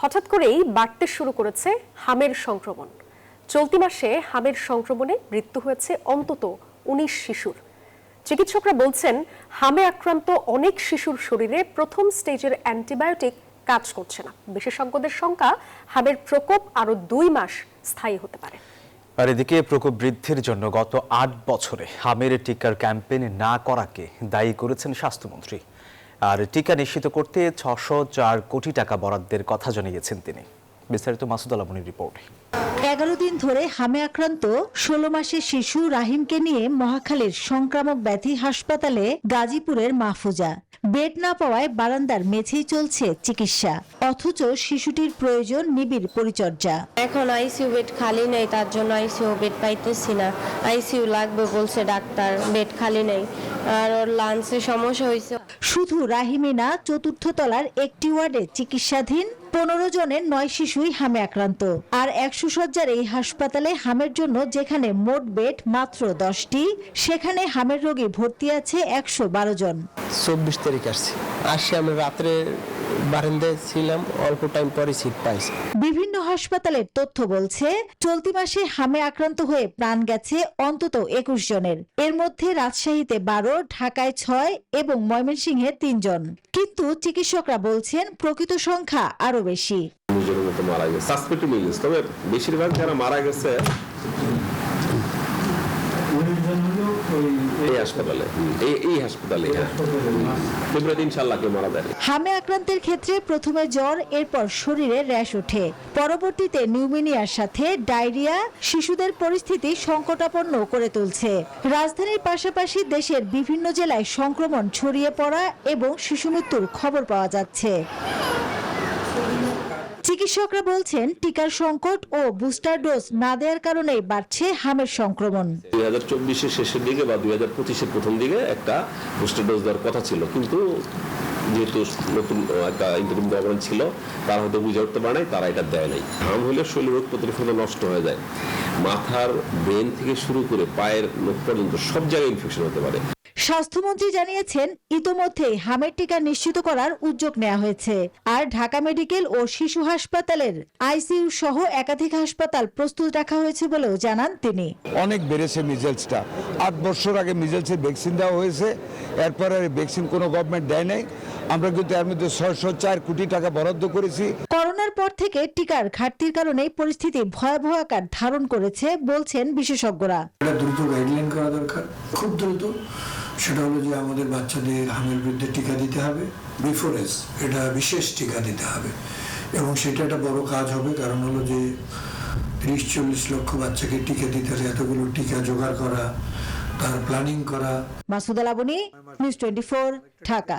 হঠাৎ করেই বাড়তে শুরু করেছে হামের সংক্রমণ। চলতি মাসে হামের সংক্রমণে মৃত্যু হয়েছে অন্তত ১৯ শিশুর। চিকিৎসকরা বলছেন, হামে আক্রান্ত অনেক শিশুর শরীরে প্রথম স্টেজের অ্যান্টিবায়োটিক কাজ করছে না। বিশেষজ্ঞদের শঙ্কা, হামের প্রকোপ আরো ২ মাস স্থায়ী হতে পারে। আর এদিকে প্রকোপ বৃদ্ধির জন্য গত ৮ বছরে হামের টিকার ক্যাম্পেইন না করাকে দায়ী করেছেন স্বাস্থ্যমন্ত্রী। আর টিকা নিশ্চিত করতে ৬০৪ কোটি টাকা বরাদ্দের কথা জানিয়েছেন তিনি। বিস্তারিত মাসুদ আলামনির রিপোর্ট। ১১ দিন ধরে হামে আক্রান্ত ১৬ মাসের শিশু রাহিমকে নিয়ে মহাখালীর সংক্রামক ব্যাধি হাসপাতালে গাজীপুরের মাহফুজা। বেড না পাওয়ায় বারান্দার মেঝেই চলছে চিকিৎসা, অথচ শিশুটির প্রয়োজন নিবিড় পরিচর্যা। এখন আইসিইউ বেড খালি নেই, তার জন্য আইসিইউ বেড পাইতেছি না। আইসিইউ লাগবে বলছে ডাক্তার, বেড খালি নেই। আর ওর লাঞ্চে সমস্যা হয়েছে। শুধু রাহিমই না, চতুর্থ তলার একটি ওয়ার্ডে চিকিৎসাধীন ১৫ জনের ৯ শিশুই হামে আক্রান্ত। আর ১০০ শয্যার এই হাসপাতালে হামের জন্য যেখানে মোট বেড মাত্র ১০টি, সেখানে হামের রোগী ভর্তি আছে ১১২ জন। ২৪ তারিখ আসছি আমরা রাত্রে বারান্দায় ছিলাম, অল্প টাইম পরে সিট পাইছি। বিভিন্ন হাসপাতালের তথ্য বলছে, চলতি মাসে হামে আক্রান্ত হয়ে প্রাণ গেছে অন্তত ২১ জনের। এর মধ্যে রাজশাহীতে ১২, ঢাকায় ৬ এবং ময়মনসিংহে ৩ জন। কিন্তু চিকিৎসকরা বলছেন প্রকৃত সংখ্যা আরো বেশি। নিজের মতো মারা গেছে, সাসপেক্টেড ইলনেস, তবে বেশিরভাগ যারা মারা গেছে হামে আক্রান্তের ক্ষেত্রে প্রথমে জ্বর, এরপর শরীরে র্যাশ ওঠে, পরবর্তীতে নিউমোনিয়ার সাথে ডায়রিয়া শিশুদের পরিস্থিতি সংকটাপন্ন করে তুলছে। রাজধানীর পাশাপাশি দেশের বিভিন্ন জেলায় সংক্রমণ ছড়িয়ে পড়া এবং শিশু মৃত্যুর খবর পাওয়া যাচ্ছে। চিকিৎসকরা বলছেন, টিকার সংকট ও বুস্টার ডোজ না দেওয়ার কারণেই বাড়ছে হামের সংক্রমণ। ২০২৪-এর শেষের দিকে বা ২০২৫-এর প্রথম দিকে একটা বুস্টার ডোজ দেওয়ার কথা ছিল, কিন্তু যেহেতু নতুন একটা ইন্টারিম গভর্নমেন্ট ছিল, তারা হয়তো বুঝে উঠতে পারে নাই, তারা এটা দেয় নাই। হাম হলে শরীর রোগ প্রতিরোধ নষ্ট হয়ে যায়, মাথার ব্রেন থেকে শুরু করে পায়ের নখ পর্যন্ত সব জায়গায় ইনফেকশন হতে পারে। স্বাস্থ্যমন্ত্রী জানিয়েছেন, ইতোমধ্যেই হামের টিকা নিশ্চিত করার উদ্যোগ নেওয়া হয়েছে। আর ঢাকা মেডিকেল ও শিশু হাসপাতালের আইসিইউ সহ একাধিক হাসপাতাল প্রস্তুত রাখা হয়েছে বলেও জানান তিনি। অনেক বেড়েছে মিজেলসটা। ৮ বছর আগে মিজেলসের ভ্যাকসিন দেওয়া হয়েছে, এরপর আর ভ্যাকসিন কোনো গভর্নমেন্ট দেয় নাই। আমরা কিন্তু এর মধ্যে ৬০৪ কোটি টাকা বরাদ্দ করেছি। করোনার পর থেকে টিকার ঘাটতির কারণে পরিস্থিতি ভয়াবহ আকার ধারণ করেছে বলছেন বিশেষজ্ঞরা। এটা দ্রুত গাইডলাইন করা দরকার, খুব দ্রুত। সেটা হলো যে আমাদের বাচ্চাদের হামের বিরুদ্ধে টিকা দিতে হবে, বিফোরেস এটা বিশেষ টিকা দিতে হবে, এবং সেটা একটা বড় কাজ হবে। কারণ হলো যে ৩০-৪০ লক্ষ বাচ্চাকে টিকা দিতে হলে এতগুলো টিকা জোগাড় করা, তার প্ল্যানিং করা। মাসুদ আলামনি, নিউজ 24, ঢাকা।